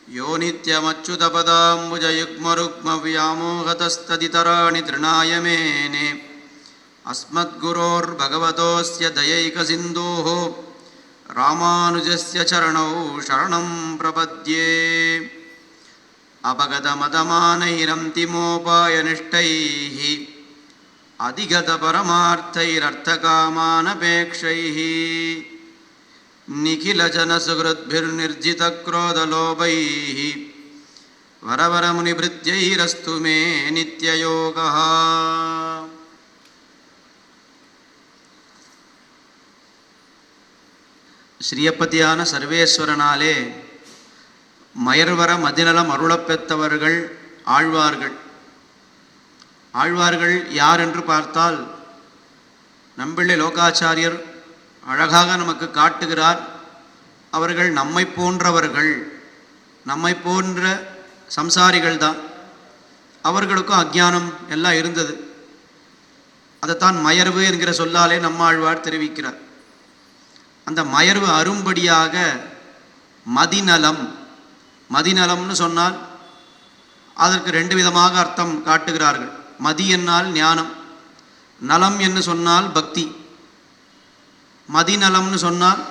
यो नित्यमच्युतपदाम्बुजयुग्मरुग्मव्यामोहतस्तदितराणि तृणाय मेने अस्मद्गुरोर्भगवतोऽस्य दयैकसिन्धोः रामानुजस्य चरणौ शरणं प्रपद्ये। अपगतमतमानैरन्तिमोपायनिष्ठैः अधिगतपरमार्थैरर्थकामानपेक्षैः निखिलजनसुहृद्भिर्निर्जितक्रोधलोभैः वरवरमुनिभृत्यैरस्तु मे नित्ययोगः। ஸ்ரீயப்பதியான சர்வேஸ்வரனாலே மயர்வர மதிநலம் அருளப்பெற்றவர்கள் ஆழ்வார்கள். ஆழ்வார்கள் யார் என்று பார்த்தால் நம்பிள்ளை லோகாச்சாரியர் அழகாக நமக்கு காட்டுகிறார். அவர்கள் நம்மை போன்றவர்கள், நம்மை போன்ற சம்சாரிகள் தான். அவர்களுக்கும் அஞ்ஞானம் எல்லாம் இருந்தது. அதைத்தான் மயர்வு என்கிற சொல்லாலே நம்மாழ்வார் தெரிவிக்கிறார். அந்த மயர்வு அரும்படியாக மதிநலம், மதிநலம்னு சொன்னால் அதற்கு ரெண்டு விதமாக அர்த்தம் காட்டுகிறார்கள். மதி என்னால் ஞானம், நலம் என்று சொன்னால் பக்தி. மதிநலம்னு சொன்னால்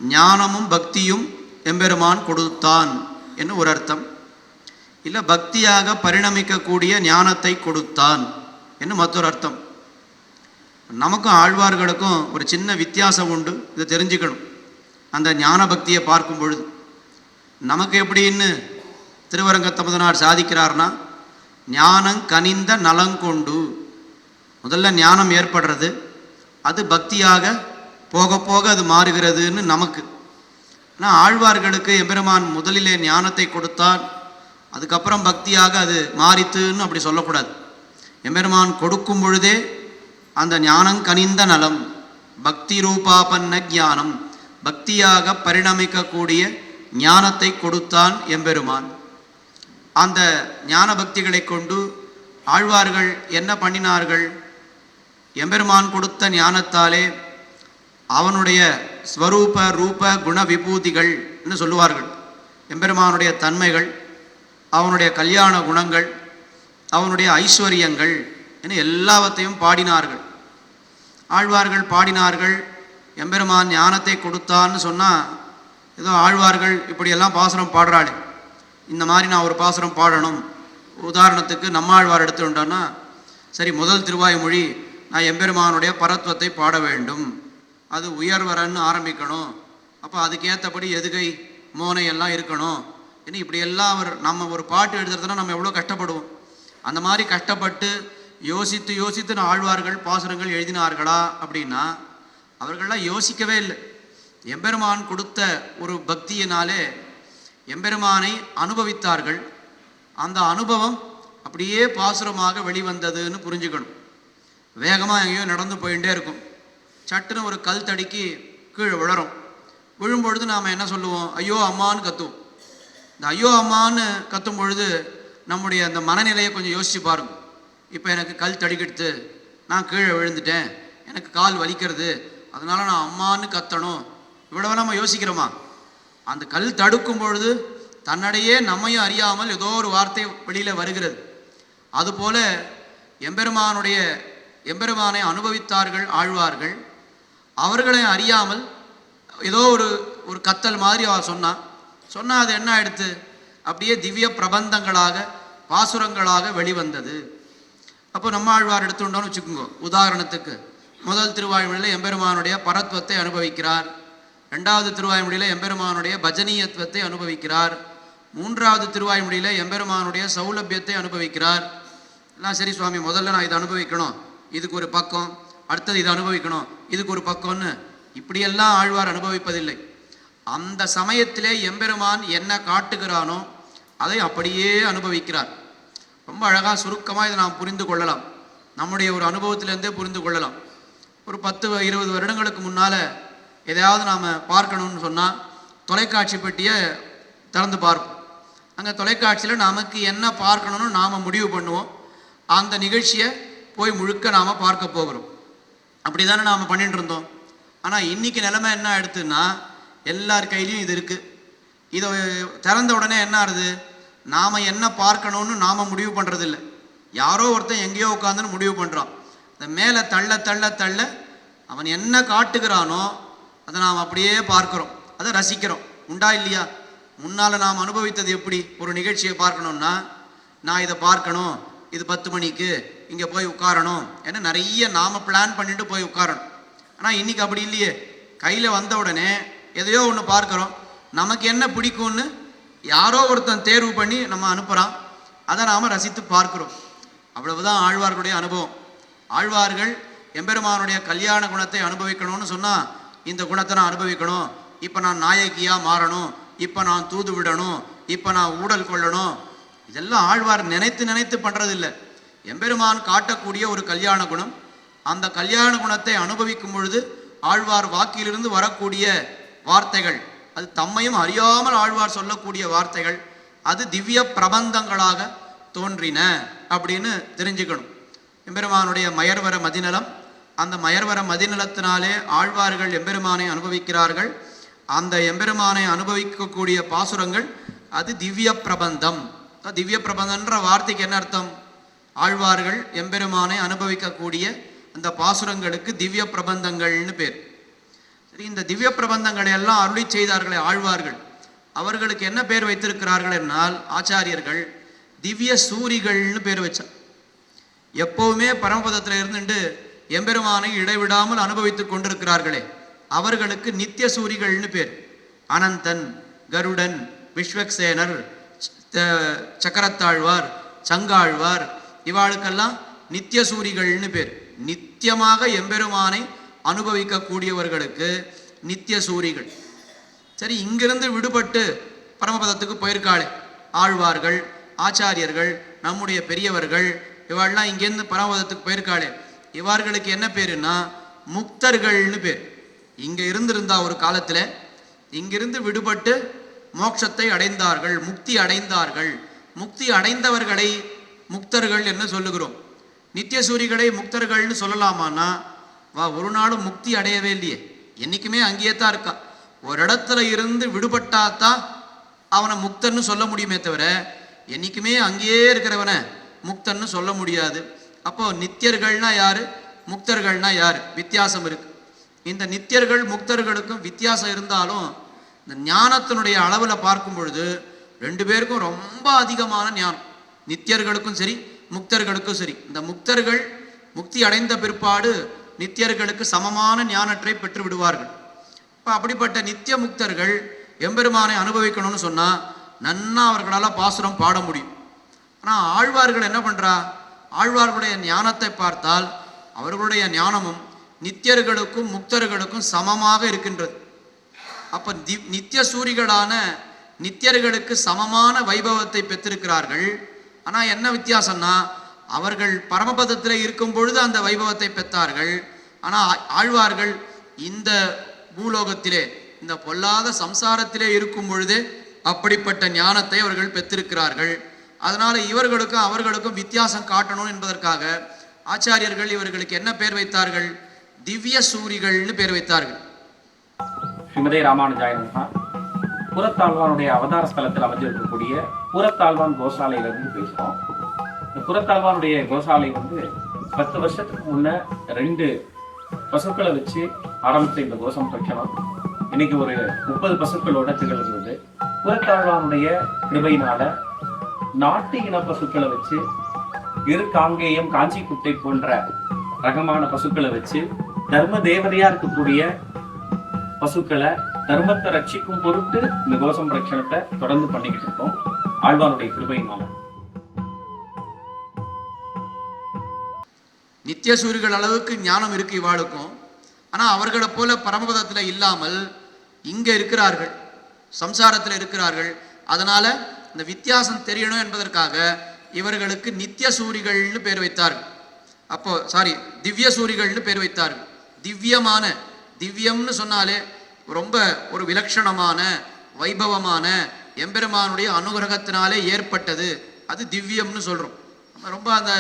ஞானமும் பக்தியும் எம்பெருமான் கொடுத்தான் என்று ஒரு அர்த்தம். இல்லை, பக்தியாக பரிணமிக்கக்கூடிய ஞானத்தை கொடுத்தான் என்று மற்றொரு அர்த்தம். நமக்கும் ஆழ்வார்களுக்கும் ஒரு சின்ன வித்தியாசம் உண்டு, இதை தெரிஞ்சுக்கணும். அந்த ஞான பக்தியை பார்க்கும் பொழுது நமக்கு எப்படின்னு திருவரங்கத்தமுதனார் சாதிக்கிறார்னா, ஞானம் கனிந்த நலங்கொண்டு. முதல்ல ஞானம் ஏற்படுறது, அது பக்தியாக போக போக அது மாறுகிறதுன்னு நமக்கு. ஆனால் ஆழ்வார்களுக்கு எம்பெருமான் முதலிலே ஞானத்தை கொடுத்தார், அதுக்கப்புறம் பக்தியாக அது மாறித்துன்னு அப்படி சொல்லக்கூடாது. எம்பெருமான் கொடுக்கும் பொழுதே அந்த ஞானம் கனிந்த நலம், பக்தி ரூபாபன்ன ஞானம், பக்தியாக பரிணமிக்கக்கூடிய ஞானத்தை கொடுத்தான் எம்பெருமான். அந்த ஞான பக்திகளை கொண்டு ஆழ்வார்கள் என்ன பண்ணினார்கள்? எம்பெருமான் கொடுத்த ஞானத்தாலே அவனுடைய ஸ்வரூப ரூப குண விபூதிகள் என்று சொல்லுவார்கள். எம்பெருமானுடைய தன்மைகள், அவனுடைய கல்யாண குணங்கள், அவனுடைய ஐஸ்வர்யங்கள் என எல்லாவற்றையும் பாடினார்கள். ஆழ்வார்கள் பாடினார்கள். எம்பெருமான் ஞானத்தை கொடுத்தான்னு சொன்னால் ஏதோ ஆழ்வார்கள் இப்படியெல்லாம் பாசுரம் பாடுறாளே, இந்த மாதிரி நான் ஒரு பாசுரம் பாடணும். உதாரணத்துக்கு நம்மாழ்வார் எடுத்துட்டோன்னா, சரி, முதல் திருவாய்மொழி நான் எம்பெருமானுடைய பரத்வத்தை பாட வேண்டும், அது உயர்வரன்னு ஆரம்பிக்கணும், அப்போ அதுக்கேற்றபடி எதுகை மோனை எல்லாம் இருக்கணும். ஏன்னா இப்படியெல்லாம் நம்ம ஒரு பாட்டு எழுதுறதுனா நம்ம எவ்வளோ கஷ்டப்படுவோம். அந்த மாதிரி கஷ்டப்பட்டு யோசித்து யோசித்து ஆழ்வார்கள் பாசுரங்கள் எழுதினார்களா அப்படின்னா அவர்கள்லாம் யோசிக்கவே இல்லை. எம்பெருமான் கொடுத்த ஒரு பக்தியினாலே எம்பெருமானை அனுபவித்தார்கள். அந்த அனுபவம் அப்படியே பாசுரமாக வெளிவந்ததுன்னு புரிஞ்சுக்கணும். வேகமாக எங்கேயோ நடந்து போயிட்டே இருக்கும், சட்டுன்னு ஒரு கல் தடிக்கு கீழே விழறோம். விழும்பொழுது நாம் என்ன சொல்லுவோம்? ஐயோ அம்மான்னு கத்துவோம். இந்த ஐயோ அம்மான்னு கத்தும் பொழுது நம்முடைய அந்த மனநிலையை கொஞ்சம் யோசித்து பாருங்க. இப்போ எனக்கு கல் தடிக்கிடுத்து, நான் கீழே விழுந்துட்டேன், எனக்கு கால் வலிக்கிறது, அதனால் நான் அம்மான்னு கத்தணும், இவ்வளவு நம்ம யோசிக்கிறோமா? அந்த கல் தடுக்கும் பொழுது தன்னடையே நம்மையும் அறியாமல் ஏதோ ஒரு வார்த்தை வெளியில் வருகிறது. அதுபோல எம்பெருமானை அனுபவித்தார்கள் ஆழ்வார்கள். அவர்களை அறியாமல் ஏதோ ஒரு கத்தல் மாதிரி அவர் சொன்னால் அது என்ன ஆயிடுத்து? அப்படியே திவ்ய பிரபந்தங்களாக பாசுரங்களாக வெளிவந்தது. அப்போ நம்ம ஆழ்வார் எடுத்துட்டோன்னு வச்சுக்கோங்க. உதாரணத்துக்கு முதல் திருவாய்மொழியில் எம்பெருமானுடைய பரத்வத்தை அனுபவிக்கிறார். ரெண்டாவது திருவாய்மொழியில் எம்பெருமானுடைய பஜனீயத்துவத்தை அனுபவிக்கிறார். மூன்றாவது திருவாய்மொழியில் எம்பெருமானுடைய சௌலபியத்தை அனுபவிக்கிறார். எல்லாம் சரி சுவாமி, முதல்ல நான் இதை அனுபவிக்கணும், இதுக்கு ஒரு பக்கம், அடுத்தது இதை அனுபவிக்கணும், இதுக்கு ஒரு பக்கம்னு இப்படியெல்லாம் ஆழ்வார் அனுபவிப்பதில்லை. அந்த சமயத்திலே எம்பெருமான் என்ன காட்டுகிறானோ அதை அப்படியே அனுபவிக்கிறார். ரொம்ப அழகாக சுருக்கமாக இதை நாம் புரிந்து கொள்ளலாம். நம்முடைய ஒரு அனுபவத்திலேருந்தே புரிந்து கொள்ளலாம். ஒரு 10-20 வருடங்களுக்கு முன்னால் எதையாவது நாம் பார்க்கணும்னு சொன்னால் தொலைக்காட்சி பெட்டியை திறந்து பார்ப்போம். அங்கே தொலைக்காட்சியில் நமக்கு என்ன பார்க்கணும்னு நாம் முடிவு பண்ணுவோம். அந்த நிகழ்ச்சியை போய் முழுக்க நாம் பார்க்க போகிறோம். அப்படி தானே நாம் பண்ணிட்டு இருந்தோம். ஆனால் இன்றைக்கி நிலைமை என்ன ஆயிடுத்துன்னா, எல்லார் கையிலையும் இது இருக்குது. இதை திறந்த உடனே என்ன ஆகுது, நாம் என்ன பார்க்கணும்னு நாம் முடிவு பண்ணுறதில்லை, யாரோ ஒருத்தன் எங்கேயோ உட்காந்துன்னு முடிவு பண்ணுறான். இந்த மேலே தள்ள தள்ள தள்ள அவன் என்ன காட்டுகிறானோ அதை நாம் அப்படியே பார்க்குறோம், அதை ரசிக்கிறோம். உண்டா இல்லையா? முன்னால் நாம் அனுபவித்தது எப்படி? ஒரு நிகழ்ச்சியை பார்க்கணுன்னா நான் இதை பார்க்கணும், இது 10 மணிக்கு இங்கே போய் உட்காரணும் ஏன்னா நிறைய நாம் பிளான் பண்ணிட்டு போய் உட்காரணும். ஆனால் இன்றைக்கி அப்படி இல்லையே. கையில் வந்த உடனே எதையோ ஒன்று பார்க்குறோம், நமக்கு என்ன பிடிக்கும்னு யாரோ ஒருத்தன் தேர்வு பண்ணி நம்ம அனுப்புகிறான், அதை நாம் ரசித்து பார்க்குறோம். அவ்வளவுதான் ஆழ்வார்களுடைய அனுபவம். ஆழ்வார்கள் எம்பெருமானுடைய கல்யாண குணத்தை அனுபவிக்கணும்னு சொன்னால் இந்த குணத்தை நான் அனுபவிக்கணும், இப்போ நான் நாயகியாக மாறணும், இப்போ நான் தூது விடணும், இப்போ நான் ஊடல் கொள்ளணும், இதெல்லாம் ஆழ்வார் நினைத்து நினைத்து பண்ணுறதில்லை. எம்பெருமான் காட்டக்கூடிய ஒரு கல்யாண குணம், அந்த கல்யாண குணத்தை அனுபவிக்கும் பொழுது ஆழ்வார் வாக்கிலிருந்து வரக்கூடிய வார்த்தைகள், அது தம்மையும் அறியாமல் ஆழ்வார் சொல்லக்கூடிய வார்த்தைகள், அது திவ்ய பிரபந்தங்களாக தோன்றின அப்படின்னு தெரிஞ்சுக்கணும். எம்பெருமானுடைய மயர்வர மதிநலம், அந்த மயர்வர மதிநலத்தினாலே ஆழ்வார்கள் எம்பெருமானை அனுபவிக்கிறார்கள். அந்த எம்பெருமானை அனுபவிக்கக்கூடிய பாசுரங்கள் அது திவ்ய பிரபந்தம். திவ்ய பிரபந்தன்ற வார்த்தைக்கு என்ன அர்த்தம்? ஆழ்வார்கள் எம்பெருமானை அனுபவிக்கக்கூடிய அந்த பாசுரங்களுக்கு திவ்ய பிரபந்தங்கள்னு பேர். சரி, இந்த திவ்ய பிரபந்தங்களை எல்லாம் அருளி செய்தார்களே ஆழ்வார்கள், அவர்களுக்கு என்ன பேர் வைத்திருக்கிறார்கள் என்னால் ஆச்சாரியர்கள் திவ்ய சூரிகள்னு பேர் வச்சார். எப்பவுமே பரமபதத்தில் இருந்துட்டு எம்பெருமானை இடைவிடாமல் அனுபவித்துக் கொண்டிருக்கிறார்களே அவர்களுக்கு நித்திய சூரிகள்னு பேர். அனந்தன், கருடன், விஸ்வக்சேனர், சக்கரத்தாழ்வார், சங்காழ்வார், இவாளுக்கெல்லாம் நித்திய சூரிகள்னு பேர். நித்தியமாக எம்பெருமானை அனுபவிக்கக்கூடியவர்களுக்கு நித்திய சூரிகள். சரி, இங்கிருந்து விடுபட்டு பரமபதத்துக்கு போயிருக்காளே ஆழ்வார்கள், ஆச்சாரியர்கள், நம்முடைய பெரியவர்கள், இவாள்லாம் இங்கேருந்து பரமபதத்துக்கு போயிருக்காளே இவர்களுக்கு என்ன பேருன்னா முக்தர்கள்னு பேர். இங்கே இருந்திருந்தா ஒரு காலத்தில் இங்கிருந்து விடுபட்டு மோட்சத்தை அடைந்தார்கள், முக்தி அடைந்தார்கள். முக்தி அடைந்தவர்களை முக்தர்கள் என்று சொல்லுகிறோம். நித்திய சூரிகளை முக்தர்கள்னு சொல்லலாமான்னா ஒரு நாளும் முக்தி அடையவே இல்லையே, என்றைக்குமே அங்கேயே தான் இருக்கா. ஒரு இடத்துல இருந்து விடுபட்டாதான் அவனை முக்தன்னு சொல்ல முடியுமே தவிர என்றைக்குமே அங்கேயே இருக்கிறவனை முக்தன்னு சொல்ல முடியாது. அப்போ நித்தியர்கள்னா யாரு, முக்தர்கள்னா யாரு, வித்தியாசம் இருக்கு. இந்த நித்தியர்கள் முக்தர்களுக்கும் வித்தியாசம் இருந்தாலும் இந்த ஞானத்தினுடைய அளவில் பார்க்கும் பொழுது ரெண்டு பேருக்கும் ரொம்ப அதிகமான ஞானம். நித்தியர்களுக்கும் சரி முக்தர்களுக்கும் சரி. இந்த முக்தர்கள் முக்தி அடைந்த பிற்பாடு நித்தியர்களுக்கு சமமான ஞானத்தை பெற்று விடுவார்கள். இப்போ அப்படிப்பட்ட நித்திய முக்தர்கள் எம்பெருமானை அனுபவிக்கணும்னு சொன்னால் நன்னா அவர்களால் பாசுரம் பாட முடியும். ஆனால் ஆழ்வார்கள் என்ன பண்ணுறா, ஆழ்வார்களுடைய ஞானத்தை பார்த்தால் அவர்களுடைய ஞானமும் நித்தியர்களுக்கும் முக்தர்களுக்கும் சமமாக இருக்கின்றது. அப்போ நித்திய சூரிகளான நித்தியர்களுக்கு சமமான வைபவத்தை பெற்றிருக்கிறார்கள். ஆனால் என்ன வித்தியாசம்னா அவர்கள் பரமபதத்தில் இருக்கும் பொழுது அந்த வைபவத்தை பெற்றார்கள். ஆனால் ஆழ்வார்கள் இந்த பூலோகத்திலே இந்த பொல்லாத சம்சாரத்திலே இருக்கும் பொழுதே அப்படிப்பட்ட ஞானத்தை அவர்கள் பெற்றிருக்கிறார்கள். அதனால் இவர்களுக்கும் அவர்களுக்கும் வித்தியாசம் காட்டணும் என்பதற்காக ஆச்சாரியர்கள் இவர்களுக்கு என்ன பேர் வைத்தார்கள், திவ்ய சூரிகள்னு பேர் வைத்தார்கள். ஸ்ரீமதே ராமானுஜாய நமஹ. புறத்தாழ்வானுடைய அவதார ஸ்தலத்தில் அமைஞ்சிருக்கக்கூடிய புறத்தாழ்வான் கோசாலையிலிருந்து பேசுகிறோம். இந்த புறத்தாழ்வானுடைய கோசாலை 10 வருஷத்துக்கு முன்ன 2 பசுக்களை வச்சு ஆரம்பித்த இந்த கோசம் பிரச்சனம் இன்னைக்கு ஒரு 30 பசுக்களோட திகழ்கிறது. புறத்தாழ்வானுடைய கிருபையினால நாட்டு இன பசுக்களை வச்சு காங்கேயம், காஞ்சி குட்டை போன்ற ரகமான பசுக்களை வச்சு தர்ம தேவதையா இருக்கக்கூடிய பசுக்களை தர்மத்தை ரட்சிக்கும் பொருட்டு இந்த கோசம் ரட்சணத்தை தொடர்ந்து பண்ணிக்கிட்டு இருக்கோம் ஆழ்வானுடைய கிருபையினால. நித்திய சூரிகள் அளவுக்கு ஞானம் இருக்கு இவாளுக்கும். ஆனால் அவர்களை போல பரமபதத்தில் இல்லாமல் இங்கே இருக்கிறார்கள், சம்சாரத்தில் இருக்கிறார்கள். அதனால இந்த வித்தியாசம் தெரியணும் என்பதற்காக இவர்களுக்கு நித்திய சூரிகள்னு பேர் வைத்தார்கள். அப்போ திவ்ய சூரிகள்னு பேர் வைத்தார்கள். திவ்யமான, திவ்யம்னு சொன்னாலே ரொம்ப ஒரு விலட்சணமான வைபவமான எம்பெருமானுடைய அனுகிரகத்தினாலே ஏற்பட்டது, அது திவ்யம்னு சொல்கிறோம். ரொம்ப அந்த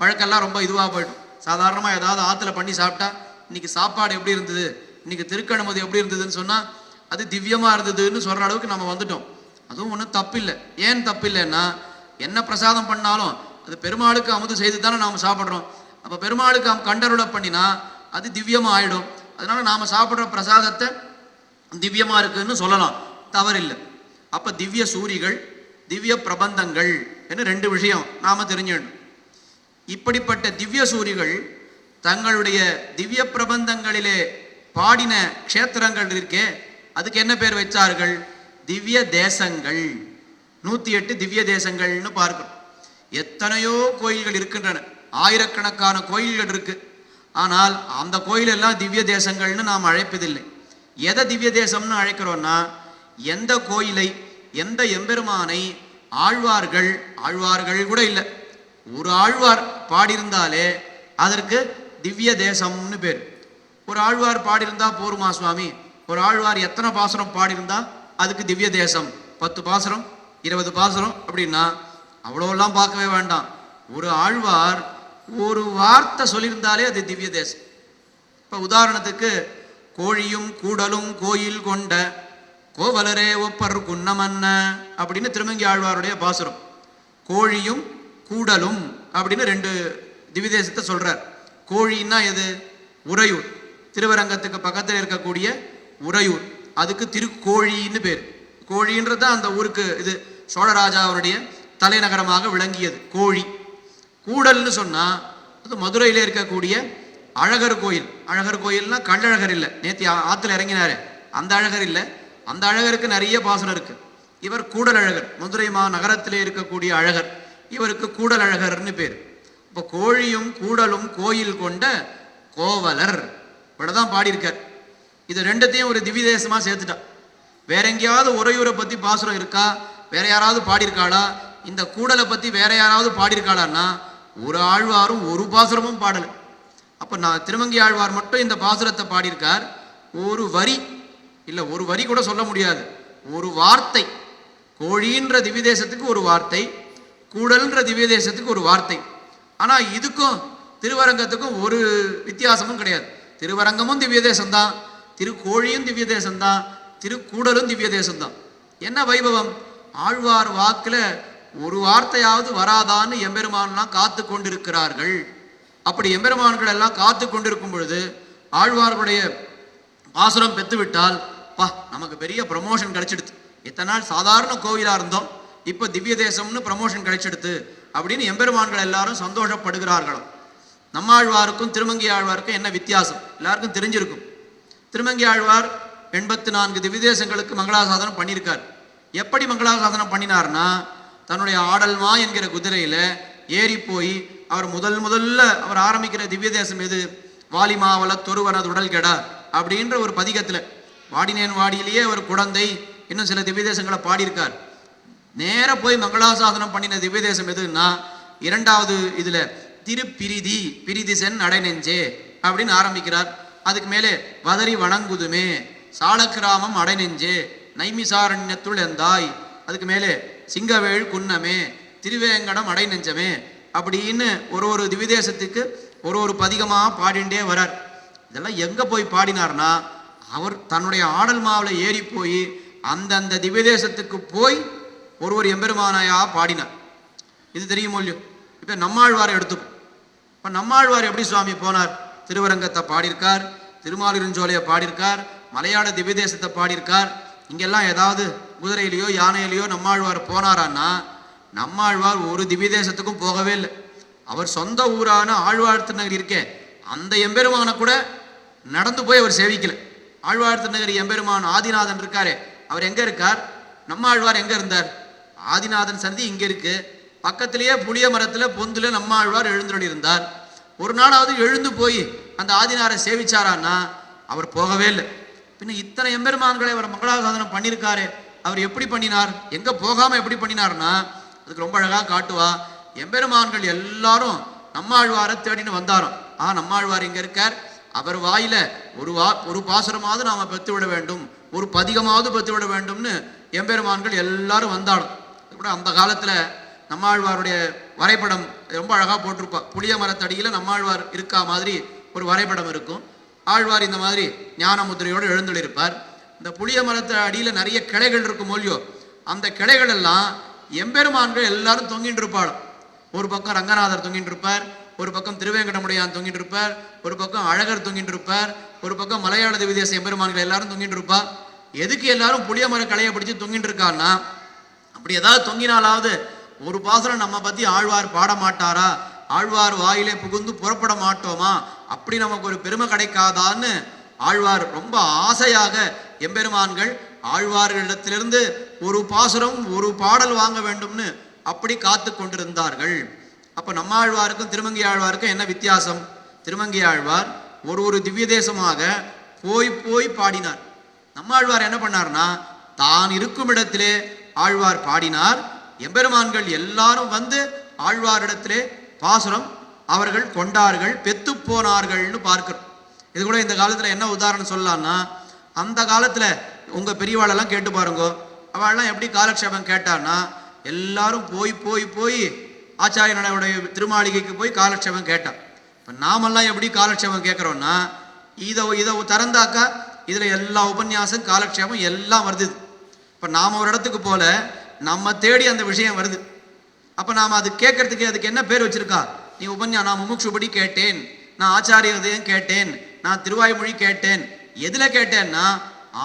பழக்கெல்லாம் ரொம்ப இதுவாக போய்டும். சாதாரணமாக ஏதாவது ஆற்றுல பண்ணி சாப்பிட்டா இன்னைக்கு சாப்பாடு எப்படி இருந்தது, இன்னைக்கு திருக்கணுமதி எப்படி இருந்ததுன்னு சொன்னால் அது திவ்யமாக இருந்ததுன்னு சொல்கிற அளவுக்கு நம்ம வந்துட்டோம். அதுவும் ஒன்றும் தப்பில்லை. ஏன் தப்பில்லைன்னா, என்ன பிரசாதம் பண்ணாலும் அது பெருமாளுக்கு அமுது செய்து தானே நாம் சாப்பிட்றோம். அப்போ பெருமாளுக்கு கண்டருளை பண்ணினா அது திவ்யமாக ஆயிடும். அதனால நாம் சாப்பிட்ற பிரசாதத்தை திவ்யமாக இருக்குன்னு சொல்லலாம், தவறில்லை. அப்போ திவ்ய சூரிகள், திவ்ய பிரபந்தங்கள் என்று ரெண்டு விஷயம் நாம் தெரிஞ்சிடணும். இப்படிப்பட்ட திவ்ய சூரிகள் தங்களுடைய திவ்ய பிரபந்தங்களிலே பாடின க்ஷேத்திரங்கள் இருக்கே, அதுக்கு என்ன பேர் வச்சார்கள்? திவ்ய தேசங்கள். 108 திவ்ய தேசங்கள்னு பார்க்கிறோம். எத்தனையோ கோயில்கள் இருக்கின்றன, ஆயிரக்கணக்கான கோயில்கள் இருக்கு. ஆனால் அந்த கோயில் எல்லாம் திவ்ய தேசங்கள்னு நாம் அழைப்பதில்லை. எதை திவ்ய தேசம்னு அழைக்கிறோன்னா, எந்த கோயிலை, எந்த எம்பெருமானை ஆழ்வார்கள் கூட இல்லை, ஒரு ஆழ்வார் பாடியிருந்தாலே அதற்கு திவ்ய தேசம்னு பேர். ஒரு ஆழ்வார் பாடியிருந்தா போருமா சுவாமி? ஒரு ஆழ்வார் எத்தனை பாசுரம் பாடியிருந்தா அதுக்கு திவ்ய தேசம்? 10 பாசுரம், 20 பாசுரம் அப்படின்னா அவ்வளோலாம் பார்க்கவே வேண்டாம். ஒரு ஆழ்வார் ஒரு வார்த்தை சொல்லியிருந்தாலே அது திவ்ய தேசம். இப்போ உதாரணத்துக்கு, கோழியும் கூடலும் கோயில் கொண்ட கோவலரே ஒப்பர் குன்னமன்ன அப்படின்னு திருமங்கி ஆழ்வாருடைய பாசுரம். கோழியும் கூடலும் அப்படின்னு 2 திவ்ய தேசத்தை சொல்றார். கோழின்னா எது? உறையூர், திருவரங்கத்துக்கு பக்கத்தில் இருக்கக்கூடிய உறையூர், அதுக்கு திருக்கோழின்னு பேர். கோழின்றது தான் அந்த ஊருக்கு இது சோழராஜா அவருடைய தலைநகரமாக விளங்கியது கோழி. கூடல்னு சொன்னா அது மதுரையில் இருக்கக்கூடிய அழகர் கோயில். அழகர் கோயில்னா கள்ளழகர் இல்லை, நேத்தி ஆத்துல இறங்கினாரு அந்த அழகர் இல்லை. அந்த அழகருக்கு நிறைய பாசனம் இருக்கு. இவர் கூடல் அழகர், மதுரை நகரத்திலே இருக்கக்கூடிய அழகர், இவருக்கு கூடல் அழகர்னு பேர். இப்போ கோழியும் கூடலும் கோயில் கொண்ட கோவலர் இவ்வளவுதான் பாடியிருக்கார். இது ரெண்டத்தையும் ஒரு திவ்ய தேசமா சேர்த்துட்டா. வேற எங்கேயாவது உறையூரை பத்தி பாசுரம் இருக்கா? வேற யாராவது பாடியிருக்காளா? இந்த கூடலை பத்தி வேற யாராவது பாடியிருக்காளான்னா ஒரு ஆழ்வாரும் ஒரு பாசுரமும் பாடலை. அப்ப நான் திருமங்கி ஆழ்வார் மட்டும் இந்த பாசுரத்தை பாடியிருக்கார். ஒரு வரி இல்லை, ஒரு வரி கூட சொல்ல முடியாது, ஒரு வார்த்தை. கோழின்ற திவ்ய தேசத்துக்கு ஒரு வார்த்தை, கூடல்ன்ற திவ்ய தேசத்துக்கு ஒரு வார்த்தை. ஆனா இதுக்கும் திருவரங்கத்துக்கும் ஒரு வித்தியாசமும் கிடையாது. திருவரங்கமும் திவ்ய தேசம்தான், திருக்கோழியும் திவ்ய தேசம்தான், திருக்கூடலும் திவ்ய தேசம்தான். என்ன வைபவம்? ஆழ்வார் வாக்குல ஒரு வார்த்தையாவது வராதான்னு எம்பெருமான்லாம் காத்து கொண்டிருக்கிறார்கள். அப்படி எம்பெருமான்கள் எல்லாம் காத்து கொண்டிருக்கும் பொழுது ஆழ்வார்களுடைய பாசுரம் பெற்றுவிட்டால் நமக்கு பெரிய ப்ரமோஷன் கிடைச்சிடுது. இத்தனை நாள் சாதாரண கோவிலா இருந்தோம், இப்போ திவ்ய தேசம்னு ப்ரமோஷன் கிடைச்சிடுது அப்படின்னு எம்பெருமான்கள் எல்லாரும் சந்தோஷப்படுகிறார்களாம். நம்மாழ்வாருக்கும் திருமங்கி ஆழ்வாருக்கும் என்ன வித்தியாசம் எல்லாருக்கும் தெரிஞ்சிருக்கும். திருமங்கி ஆழ்வார் 84 திவ்ய தேசங்களுக்கு மங்களாசாசனம் பண்ணியிருக்கார். எப்படி மங்களாசாசனம் பண்ணினார்னா, தன்னுடைய ஆடல்மா என்கிற குதிரையில ஏறி போய் அவர் முதல்ல அவர் ஆரம்பிக்கிற திவ்ய தேசம் எது? வாலிமாவல தொருவனது உடல் கெடா அப்படின்ற ஒரு பதிகத்துல வாடினேன் வாடியிலேயே அவர் குழந்தை, இன்னும் சில திவ்ய தேசங்களை பாடியிருக்கார். நேர போய் மங்களாசாசனம் பண்ணின திவ்ய தேசம் எதுன்னா, 2வது இதுல திருப்பிரிதி பிரிதி சென் அடை நெஞ்சே அப்படின்னு ஆரம்பிக்கிறார். அதுக்கு மேலே வதறி வணங்குதுமே, சாலக்கிராமம் அடை நெஞ்சே, நைமிசாரண்யத்துள் எந்தாய், அதுக்கு மேலே சிங்கவேள் குன்னமே, திருவேங்கடம் அடை நெஞ்சமே அப்படின்னு ஒரு திவ்யதேசத்துக்கு ஒரு பதிகமாக பாடிண்டே வரார். இதெல்லாம் எங்கே போய் பாடினார்னா, அவர் தன்னுடைய ஆடல் மாவில் ஏறி போய் அந்தந்த திவ்யதேசத்துக்கு போய் ஒரு எம்பெருமானாயா பாடினார். இது தெரியுமோ இல்லையோ? இப்போ நம்மாழ்வாரை எடுத்துப்போம். இப்போ நம்மாழ்வார் எப்படி சுவாமி போனார்? திருவரங்கத்தை பாடியிருக்கார், திருமாலிருஞ்சோலையை பாடியிருக்கார், மலையாள திவ்யதேசத்தை பாடியிருக்கார். இங்கெல்லாம் ஏதாவது குதிரையிலையோ யானையிலையோ நம்மாழ்வார் போனாரான்னா, நம்மாழ்வார் ஒரு திவ்யதேசத்துக்கும் போகவே இல்லை. அவர் சொந்த ஊரான ஆழ்வார் திருநகர் இருக்கே, அந்த எம்பெருமானை கூட நடந்து போய் அவர் சேவிக்கல. ஆழ்வார் திருநகர் எம்பெருமான் ஆதிநாதன் இருக்காரே, அவர் எங்க இருக்கார்? நம்மாழ்வார் எங்க இருந்தார்? ஆதிநாதன் சந்தி இங்க இருக்கு, பக்கத்திலேயே புளிய மரத்துல பொந்துல நம்மாழ்வார் எழுந்தருளி இருந்தார். ஒரு நாளாவது எழுந்து போய் அந்த ஆதினாரை சேவிச்சாரான்னா அவர் போகவே இல்லை. பின்ன இத்தனை எம்பெருமான்களை அவர் மங்களாசாசனம் பண்ணியிருக்காரு, அவர் எப்படி பண்ணினார்? எங்க போகாம எப்படி பண்ணினார்னா, அதுக்கு ரொம்ப அழகா காட்டுவா. எம்பெருமான்கள் எல்லாரும் நம்மாழ்வாரை தேடின்னு வந்தாரோம். நம்மாழ்வார் இங்க இருக்கார், அவர் வாயில ஒரு பாசுரமாவது நாம பெற்று விட வேண்டும், ஒரு பதிகமாவது பெற்று விட வேண்டும்னு எம்பெருமான்கள் எல்லாரும் வந்தாலும் கூட அந்த காலத்துல நம்மாழ்வாருடைய வரைபடம் ரொம்ப அழகா போட்டிருப்பா. புளிய மரத்தடியில நம்மாழ்வார் இருக்கா மாதிரி ஒரு வரைபடம் இருக்கும். ஆழ்வார் இந்த மாதிரி ஞான முத்திரையோடு எழுந்துள்ளிருப்பார். இந்த புளிய மரத்து அடியில நிறைய கிளைகள் இருக்கும் இல்லையோ, அந்த கிளைகள் எல்லாம் எம்பெருமான்கள் எல்லாரும் தொங்கிட்டு இருப்பாள். ஒரு பக்கம் ரங்கநாதர் தொங்கிட்டு இருப்பார், ஒரு பக்கம் திருவேங்கடமுடையான் தொங்கிட்டு இருப்பார், ஒரு பக்கம் அழகர் தொங்கிட்டு இருப்பார், ஒரு பக்கம் மலையாள திவ்யதேச எம்பெருமான்கள் எல்லாரும் தொங்கிட்டு இருப்பா. எதுக்கு எல்லாரும் புளிய மர கலையை பிடிச்சி தொங்கிட்டு இருக்கான்னா, அப்படி ஏதாவது தொங்கினாலாவது ஒரு பாசுரம் நம்ம பத்தி ஆழ்வார் பாட மாட்டாரா, ஆழ்வார் வாயிலே புகுந்து புறப்பட மாட்டோமா, அப்படி நமக்கு ஒரு பெருமை கிடைக்காதான்னு ஆழ்வார் ரொம்ப ஆசையாக எம்பெருமான்கள் ஆழ்வார்களிடத்திலிருந்து ஒரு பாசுரம் ஒரு பாடல் வாங்க வேண்டும்னு அப்படி காத்து கொண்டிருந்தார்கள். அப்ப நம்ம ஆழ்வாருக்கும் திருமங்கை ஆழ்வாருக்கும் என்ன வித்தியாசம்? திருமங்கை ஆழ்வார் ஒரு திவ்ய தேசமாக போய் போய் பாடினார். நம்ம ஆழ்வார் என்ன பண்ணார்னா, தான் இருக்கும் இடத்திலே ஆழ்வார் பாடினார். எம்பெருமான்கள் எல்லாரும் வந்து ஆழ்வாரிடத்திலே பாசுரம் அவர்கள் கொண்டார்கள், பெத்து போனார்கள்னு பார்க்கிறோம். இது கூட இந்த காலத்துல என்ன உதாரணம் சொல்லலாம்னா, அந்த காலத்துல உங்க பெரியவாளெல்லாம் கேட்டு பாருங்க, அவள்லாம் எப்படி காலக்ஷேபம் கேட்டான்னா, எல்லாரும் போய் போய் போய் ஆச்சாரியனுடைய திருமாளிகைக்கு போய் காலக்ஷேபம் கேட்டான். இப்போ நாமெல்லாம் எப்படி காலக்ஷேபம் கேட்குறோன்னா, இதை திறந்தாக்கா இதில் எல்லா உபன்யாசம் காலக்ஷேபம் எல்லாம் வருது. இப்போ நாம் ஒரு இடத்துக்கு போல நம்ம தேடி அந்த விஷயம் வருது. அப்போ நாம் அது கேட்கறதுக்கு அதுக்கு என்ன பேர் வச்சிருக்கா? நீ நான் முமுட்சுபடி கேட்டேன், நான் ஆச்சாரிய உதயம் கேட்டேன், நான் திருவாய்மொழி கேட்டேன். எதில் கேட்டேன்னா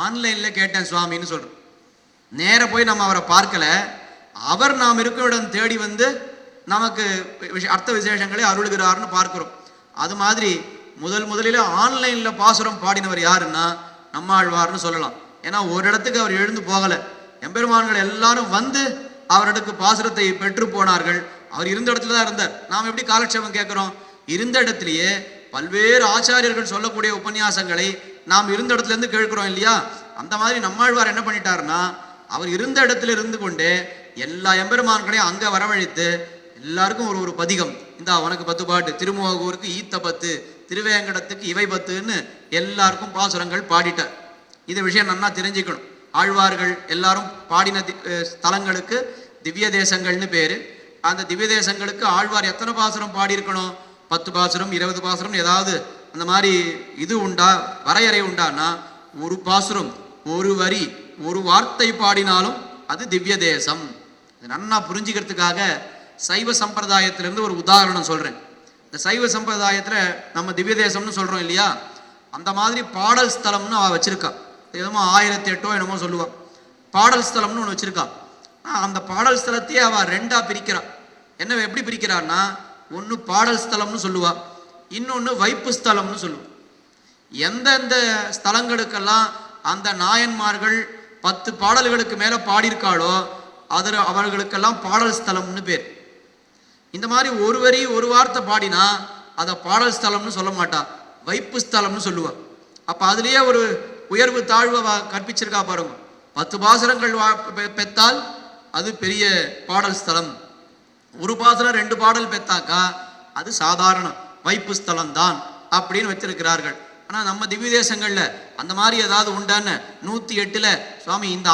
ஆன்லைனில் கேட்டேன் சுவாமின்னு சொல்கிறோம். நேர போய் நம்ம அவரை பார்க்கல, அவர் நாம் இருக்கும் இடம் தேடி வந்து நமக்கு அர்த்த விசேஷங்களை அருளுகிறார்னு பார்க்கிறோம். அது மாதிரி முதலில் ஆன்லைனில் பாசுரம் பாடினவர் யாருன்னா நம்மாழ்வார்னு சொல்லலாம். ஏன்னா ஒரு இடத்துக்கு அவர் எழுந்து போகலை, எம்பெருமான்கள் எல்லாரும் வந்து அவரிடக்கு பாசுரத்தை பெற்று போனார்கள். அவர் இருந்த இடத்துல தான் இருந்தார். நாம் எப்படி காலக்ஷேபம் கேட்குறோம்? இருந்த இடத்துலையே பல்வேறு ஆச்சாரியர்கள் சொல்லக்கூடிய உபன்யாசங்களை நாம் இருந்த இடத்துல இருந்து கேட்கிறோம் இல்லையா? அந்த மாதிரி நம்மாழ்வார் என்ன பண்ணிட்டாருன்னா, அவர் இருந்த இடத்துல இருந்து கொண்டு எல்லா எம்பெருமான்களையும் அங்கே வரவழைத்து எல்லாருக்கும் ஒரு பதிகம், இந்த உனக்கு 10 பாட்டு, திருமுகூருக்கு ஈத்த 10, திருவேங்கடத்துக்கு இவை 10ன்னு எல்லாருக்கும் பாசுரங்கள் பாடிட்டார். இந்த விஷயம் நல்லா தெரிஞ்சுக்கணும். ஆழ்வார்கள் எல்லாரும் பாடின ஸ்தலங்களுக்கு திவ்ய தேசங்கள்னு பேரு. அந்த திவ்ய தேசங்களுக்கு ஆழ்வார் எத்தனை பாசுரம் பாடியிருக்கணும்? 10 பாசுரம் 20 பாசுரம் ஏதாவது அந்த மாதிரி இது உண்டா, வரையறை உண்டானா, ஒரு பாசுரம் ஒரு வரி ஒரு வார்த்தை பாடினாலும் அது திவ்ய தேசம். நன்னா புரிஞ்சுக்கிறதுக்காக சைவ சம்பிரதாயத்திலிருந்து ஒரு உதாரணம் சொல்றேன். இந்த சைவ சம்பிரதாயத்துல நம்ம திவ்ய தேசம்னு சொல்றோம் இல்லையா, அந்த மாதிரி பாடல் ஸ்தலம்னு அவ வச்சிருக்கா. என்னமோ 1008 என்னமோ சொல்லுவா, பாடல் ஸ்தலம்னு ஒன்று வச்சிருக்கா. அந்த பாடல் ஸ்தலத்தையே அவ 2ஆ பிரிக்கிறா. என்ன எப்படி பிரிக்கிறான்னா, ஒன்று பாடல் ஸ்தலம்னு சொல்லுவா, இன்னொன்று வைப்பு ஸ்தலம்னு சொல்லுவா. எந்தெந்த ஸ்தலங்களுக்கெல்லாம் அந்த நாயன்மார்கள் 10 பாடல்களுக்கு மேல பாடியிருக்காளோ அவர்களுக்கெல்லாம் பாடல் ஸ்தலம்னு பேர். இந்த மாதிரி ஒரு வரி ஒரு வார்த்தை பாடினா அதை பாடல் ஸ்தலம்னு சொல்ல மாட்டா, வைப்பு ஸ்தலம்னு சொல்லுவா. அப்ப அதுலயே ஒரு உயர்வு தாழ்வு கற்பிச்சிருக்கா பாருங்க. 10 பாசுரங்கள் பெத்தால் அது பெரிய பாடல் ஸ்தலம், ஒரு பாசுரம் 2 பாடல் பெத்தாக்கா அது சாதாரண வைப்பு ஸ்தலம் தான் அப்படின்னு வச்சிருக்கிறார்கள். ஆனா நம்ம திவ்ய தேசங்கள்ல அந்த மாதிரி ஏதாவது உண்டான்னு 108ல் சுவாமி இந்த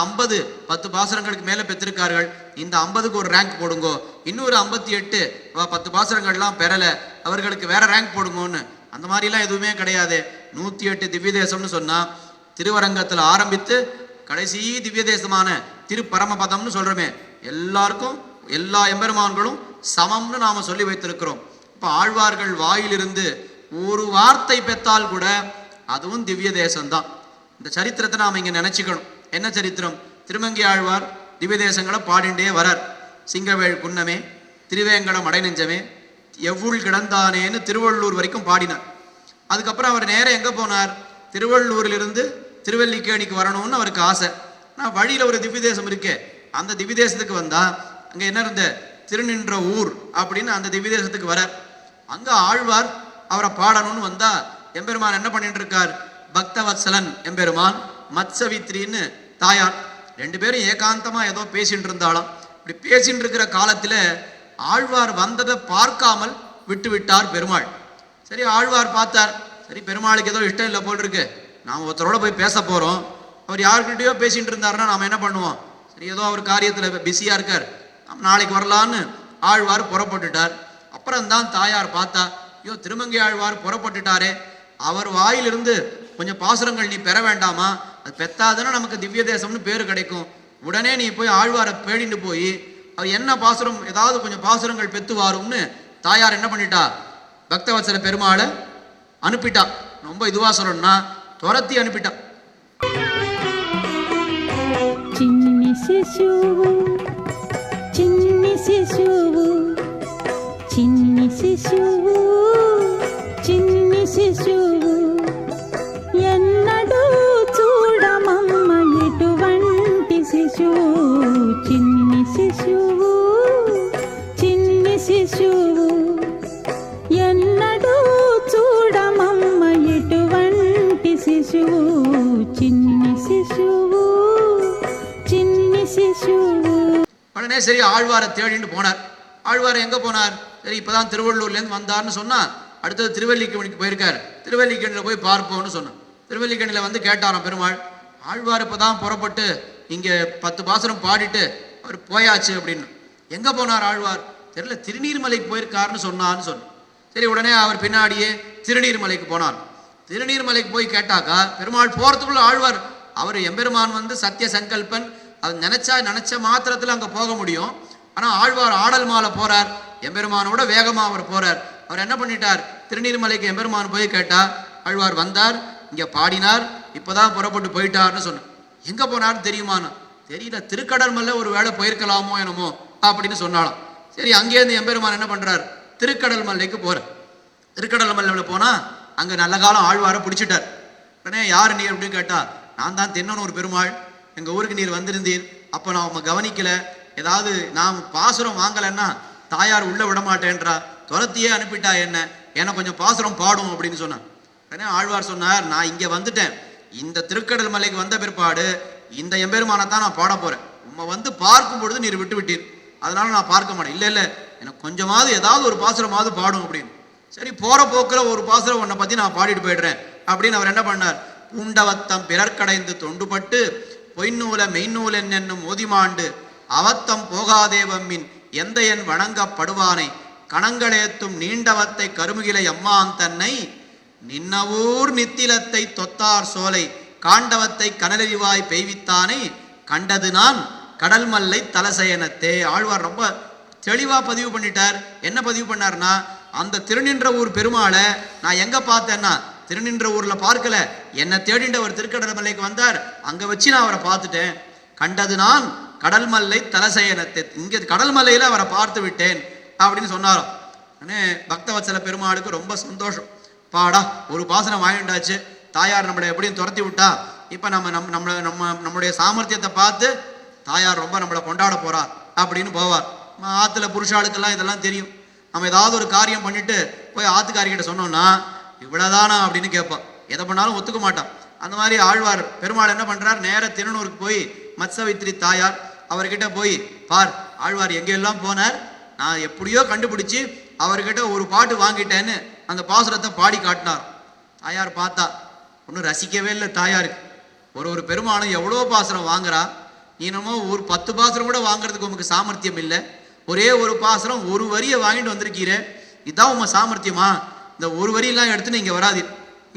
10 பாசுரங்களுக்கு மேல பெற்றிருக்கார்கள், இந்த 50க்கு ஒரு ரேங்க் போடுங்கோ, இன்னொரு 58 10 பாசுரங்கள்லாம் பெறல அவர்களுக்கு வேற ரேங்க் போடுங்கோன்னு அந்த மாதிரிலாம் எதுவுமே கிடையாது. 108 திவ்ய தேசம்னு சொன்னா திருவரங்கத்துல ஆரம்பித்து கடைசி திவ்ய தேசமான திருப்பரமபதம்னு சொல்றோமே, எல்லாருக்கும் எல்லா எம்பெருமான்களும் சமம்னு நாம சொல்லி வைத்திருக்கிறோம். இப்ப ஆழ்வார்கள் வாயிலிருந்து ஒரு வார்த்தை பெற்றால் கூட அதுவும் திவ்ய தேசம்தான். இந்த சரித்திரத்தை நாம இங்க நினைச்சுக்கணும். என்ன சரித்திரம்? திருமங்கை ஆழ்வார் திவ்ய தேசங்களை பாடிண்டே வரார். சிங்கவேள் குன்னமே, திருவேங்கடம் அடைநெஞ்சமே, எவ்வுள் கிடந்தானேன்னு திருவள்ளூர் வரைக்கும் பாடினார். அதுக்கப்புறம் அவர் நேரம் எங்க போனார்? திருவள்ளூரிலிருந்து திருவல்லிக்கேணிக்கு வரணும்னு அவருக்கு ஆசை. நான் வழியில ஒரு திவ்ய தேசம் இருக்கே, அந்த திவ்ய தேசத்துக்கு வந்தா அங்க என்ன இருந்த திருநின்ற ஊர் அப்படின்னு அந்த திவ்ய தேசத்துக்கு வர, அங்க ஆழ்வார் அவரை பாடணும்னு வந்தா எம்பெருமான் என்ன பண்ணிட்டு இருக்கார்? பக்தவத்சலன் எம்பெருமான், மத்சவித்ரின்னு தாயார், 2 பேரும் ஏகாந்தமா ஏதோ பேசிட்டு இருந்தாலும். இப்படி பேசிட்டு இருக்கிற காலத்துல ஆழ்வார் வந்ததை பார்க்காமல் விட்டு விட்டார் பெருமாள். சரி, ஆழ்வார் பார்த்தார், சரி பெருமாளுக்கு ஏதோ இஷ்டம் இல்லை போல் இருக்கு, நாம் ஒருத்தரோட போய் பேச போறோம், அவர் யாருக்கிட்டையோ பேசிட்டு இருந்தாருன்னா நாம என்ன பண்ணுவோம்? சரி, ஏதோ அவர் காரியத்துல பிஸியா இருக்கார், நாளைக்கு வரலான்னு ஆழ்வார் புறப்பட்டுட்டார். அப்புறம் தான் தாயார் பார்த்தா, ஐயோ திருமங்கை ஆழ்வார் புறப்பட்டுட்டாரே, அவர் வாயிலிருந்து கொஞ்சம் பாசுரங்கள் நீ பெற வேண்டாமா? அது பெத்தாதானே நமக்கு திவ்ய தேசம்னு பேரு கிடைக்கும். உடனே நீ போய் ஆழ்வாரை பேடிட்டு போய் அவர் என்ன பாசுரம், ஏதாவது கொஞ்சம் பாசுரங்கள் பெத்து வாரும்னு தாயார் என்ன பண்ணிட்டா, பக்தவத்சல பெருமாளை அனுப்பிட்டா. ரொம்ப இதுவா சொல்லணும்னா துரத்தி அனுப்பிட்டா. చిన్ని శిశువు చిన్ని శిశువు చిన్ని శిశువు చిన్ని శిశువు ఎన్నడూ చూడమమ్మ ఎటువంటి శిశువు చిన్ని శిశువు చిన్ని శిశువు ఎన్నడూ చూడమమ్మ ఎటువంటి శిశువు చిన్ని శిశువు చిన్ని శిశువు. உடனே சரி ஆழ்வாரை தேடிட்டு போனார். ஆழ்வார் எங்க போனார்? சரி இப்பதான் திருவள்ளூர்லேருந்து வந்தார்னு சொன்னா, அடுத்தது திருவல்லிக்கேணிக்கு போயிருக்கார். திருவல்லிக்கேணியில் போய் பார்ப்போம்னு சொன்னான். திருவல்லிக்கேணியில் வந்து கேட்டாராம் பெருமாள், ஆழ்வார் இப்பதான் புறப்பட்டு இங்கே 10 பாசுரம் பாடிட்டு அவர் போயாச்சு அப்படின்னு. எங்க போனார் ஆழ்வார்? தெரியல, திருநீர்மலைக்கு போயிருக்காருன்னு சொன்னான்னு சொன்னான். சரி உடனே அவர் பின்னாடியே திருநீர்மலைக்கு போனார். திருநீர்மலைக்கு போய் கேட்டாக்கா பெருமாள் போறதுக்குள்ள ஆழ்வார், அவர் எம்பெருமான் வந்து சத்திய சங்கல்பன், அது நினைச்ச மாத்திரத்தில் அங்கே போக முடியும். ஆனால் ஆழ்வார் ஆடல் மாலை போறார், எம்பெருமானோட வேகமாக அவர் போறார். அவர் என்ன பண்ணிட்டார், திருநீர்மலைக்கு எம்பெருமான் போய் கேட்டா ஆழ்வார் வந்தார், இங்கே பாடினார், இப்போதான் புறப்பட்டு போயிட்டார்னு சொன்னார். எங்கே போனார்னு தெரியுமான்னு தெரியல, திருக்கடல் மல்ல ஒரு வேளை போயிருக்கலாமோ என்னமோ அப்படின்னு சொன்னாலும். சரி அங்கேருந்து எம்பெருமான் என்ன பண்ணுறார், திருக்கடல் மல்லைக்கு போகிறார். திருக்கடல் மல்லையில் போனால் அங்கே நல்ல காலம் ஆழ்வாரை பிடிச்சிட்டார். உடனே யார் நீர் அப்படின்னு கேட்டா, நான் தான் தென்னனூர் பெருமாள், எங்கள் ஊருக்கு நீர் வந்திருந்தீர், அப்போ நான் உங்க கவனிக்கல, ஏதாவது நாம் பாசுரம் வாங்கலைன்னா தாயார் உள்ள விட மாட்டேன்றா, துரத்தியே அனுப்பிட்டா என்ன கொஞ்சம் பாசுரம் பாடும் அப்படின்னு சொன்னான். உடனே ஆழ்வார் சொன்னார், நான் இங்கே வந்துட்டேன், இந்த திருக்கடல் மலைக்கு வந்த பிற்பாடு இந்த எம்பெருமானை தான் நான் பாட போறேன், உம்மை வந்து பார்க்கும் பொழுது நீர் விட்டு விட்டீர், அதனால நான் பார்க்க மாட்டேன். இல்லை எனக்கு கொஞ்சமாவது ஏதாவது ஒரு பாசுரமாவது பாடும் அப்படின்னு. சரி போற போக்கில் ஒரு பாசுரம் உன்னை பத்தி நான் பாடிட்டு போயிடுறேன் அப்படின்னு அவர் என்ன பண்ணார், பூண்டவத்தம் பிறர்க்கடைந்து தொண்டுபட்டு பொய்நூல மெய்நூலன் என்னும் மோதிமாண்டு அவத்தம் போகாதேவம்மின் எந்த என் வணங்கப்படுவானை கணங்களேத்தும் நீண்டவத்தை கருமுகிலை அம்மான் தன்னை நின்னவூர் நித்திலத்தை தொத்தார் சோலை காண்டவத்தை கனலறிவாய் பெய்வித்தானை கண்டது நான் கடல் மல்லை தலசயனத்தே. ஆழ்வார் ரொம்ப தெளிவா பதிவு பண்ணிட்டார். என்ன பதிவு பண்ணார்னா, அந்த திருநின்ற ஊர் பெருமாளை நான் எங்க பார்த்தேன்னா திருநின்ற ஊர்ல பார்க்கல, என்னை தேடின்ற ஒரு திருக்கடல் மலைக்கு வந்தார், அங்க வச்சு நான் அவரை பார்த்துட்டேன். கண்டது நான் கடல் மல்லை தலசயனத்தை, இங்க கடல் மலையில அவரை பார்த்து விட்டேன் அப்படின்னு சொன்னாராம். உடனே பக்தவத்சல பெருமாளுக்கு ரொம்ப சந்தோஷம். பாடா ஒரு பாசனம் வாங்கிட்டாச்சு, தாயார் நம்மளை எப்படியும் துரத்தி விட்டா, இப்ப நம்மளுடைய சாமர்த்தியத்தை பார்த்து தாயார் ரொம்ப நம்மளை கொண்டாட போறா அப்படின்னு போவார். ஆத்துல புருஷாளுக்கெல்லாம் இதெல்லாம் தெரியும். நம்ம ஏதாவது ஒரு காரியம் பண்ணிட்டு போய் ஆத்துக்காரிக்கிட்ட சொன்னோம்னா இவ்வளவுதானா அப்படின்னு கேட்பான், எதை பண்ணாலும் ஒத்துக்க மாட்டான். அந்த மாதிரி ஆழ்வார் பெருமாள் என்ன பண்றார், நேர திருநூருக்கு போய் மத்சவித்ரி தாயார் அவர்கிட்ட போய், பார் ஆழ்வார் எங்கெல்லாம் போனார், நான் எப்படியோ கண்டுபிடிச்சு அவர்கிட்ட ஒரு பாட்டு வாங்கிட்டேன்னு அந்த பாசுரத்தை பாடி காட்டினார். தாயார் பார்த்தா ஒன்றும் ரசிக்கவே இல்லை தாயாருக்கு. ஒரு பெருமாளும் எவ்வளோ பாசுரம் வாங்குறா, நீனமோ ஒரு 10 பாசுரம் கூட வாங்குறதுக்கு உங்களுக்கு சாமர்த்தியம் இல்லை, ஒரே ஒரு பாசுரம் ஒரு வரியை வாங்கிட்டு வந்திருக்கீரே, இதான் உங்க சாமர்த்தியமா, இந்த ஒரு வரியெல்லாம் எடுத்துன்னு இங்கே வராது,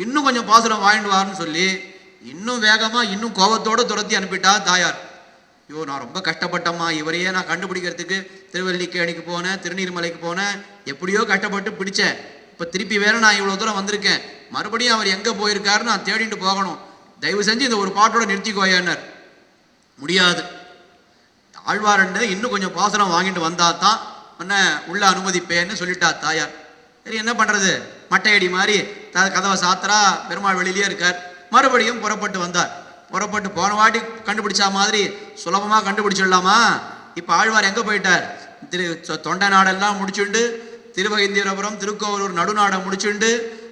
இன்னும் கொஞ்சம் பாசுரம் வாங்கிட்டு வாருன்னு சொல்லி இன்னும் வேகமாக இன்னும் கோபத்தோடு துரத்தி அனுப்பிட்டா தாயார். ஐயோ நான் ரொம்ப கஷ்டப்பட்டம்மா, இவரையே நான் கண்டுபிடிக்கிறதுக்கு திருவல்லிக்கேணிக்கு போனேன், திருநீர்மலைக்கு போனேன், எப்படியோ கஷ்டப்பட்டு பிடிச்சேன், இப்போ திருப்பி வேற நான் இவ்வளோ தூரம் வந்திருக்கேன், மறுபடியும் அவர் எங்கே போயிருக்காரு நான் தேடிட்டு போகணும், தயவு செஞ்சு இந்த ஒரு பாட்டோட நிறுத்திக்கோயான்னார். முடியாது, ஆழ்வாரண்டு இன்னும் கொஞ்சம் பாசுரம் வாங்கிட்டு வந்தா தான் உன்னை உள்ள அனுமதிப்பேன்னு சொல்லிட்டா தாயார். சரி என்ன பண்றது, மட்டையடி மாதிரி கதவை சாத்திரா, பெருமாள் வெளியிலே இருக்கார். மறுபடியும் புறப்பட்டு வந்தார். புறப்பட்டு போன வாட்டி கண்டுபிடிச்சா மாதிரி சுலபமா கண்டுபிடிச்சிடலாமா, இப்ப ஆழ்வார் எங்க போயிட்டார், தொண்டை நாடெல்லாம் முடிச்சுண்டு திருவகேந்திரபுரம் திருக்கோவலூர் நடுநாடை முடிச்சுண்டு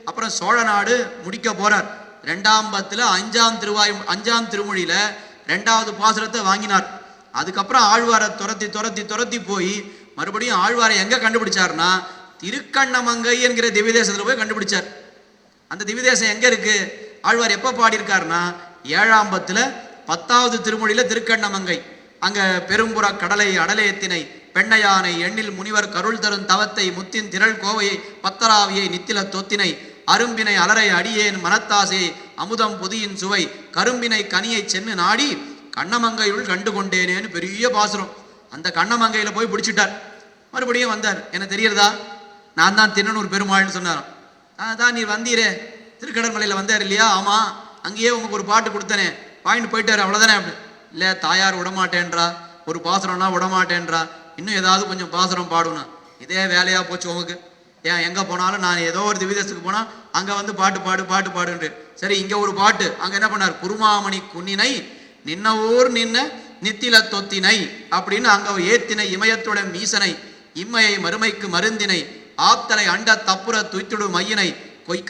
அப்புறம் சோழ நாடு முடிக்க போறார். 2ஆம் பத்துல 5ஆம் திருமொழியில 2வது பாசுரத்தை வாங்கினார். அதுக்கப்புறம் ஆழ்வாரை துரத்தி போய் மறுபடியும் ஆழ்வாரை எங்க கண்டுபிடிச்சார்னா திருக்கண்ணமங்கை என்கிற திவ்யதேசத்துல போய் கண்டுபிடிச்சார். அந்த திவ்யதேசம் எங்க இருக்கு, ஆழ்வார் எப்ப பாடியிருக்காருன்னா 7ஆம் பத்துல 10வது திருமொழியில திருக்கண்ணமங்கை, அங்க பெரும்புற கடலை அடலேத்தினை பெண்ணையானை எண்ணில் முனிவர் கருள் தரும் தவத்தை முத்தின் திரள் கோவையை பத்தராவியை நித்தில தொத்தினை அரும்பினை அலரை அடியேன் மனத்தாசை அமுதம் பொதியின் சுவை கரும்பினை கனியை சென்னு நாடி கண்ணமங்கையுள் கண்டு கொண்டேனேன்னு பெரிய பாசுரம். அந்த கண்ணமங்கையில் போய் பிடிச்சிட்டார். மறுபடியும் வந்தார். என்ன தெரியறதா, நான் தான் திருநூறு பெருமாள்னு சொன்னாராம். அதான் நீ வந்தீரே, திருக்கடற்மலையில் வந்தார் இல்லையா? ஆமாம், அங்கேயே உங்களுக்கு ஒரு பாட்டு கொடுத்தனே, பாயிண்ட் போயிட்டார், அவ்வளோதானே. அப்படி இல்லை, தாயார் விடமாட்டேன்றா, ஒரு பாசுரம்னா விடமாட்டேன்றா, இன்னும் ஏதாவது கொஞ்சம் பாசுரம் பாடுனா. இதே வேலையாக போச்சு உங்களுக்கு. ஏன் எங்கே போனாலும் நான் ஏதோ ஒரு திவ்யதேசத்துக்கு போனால் அங்கே வந்து பாட்டு பாடுன்று. சரி, இங்கே ஒரு பாட்டு. அங்கே என்ன பண்ணார்? குருமாமணி குன்னினை நின்ன ஊர் நின்ன நித்தில தொத்தினை அப்படின்னு அங்கே ஏத்தினை இமயத்துடன் மீசனை இம்மையை மறுமைக்கு மருந்தினை ஆத்தலை அண்ட தப்புற துய்த்துடு மையினை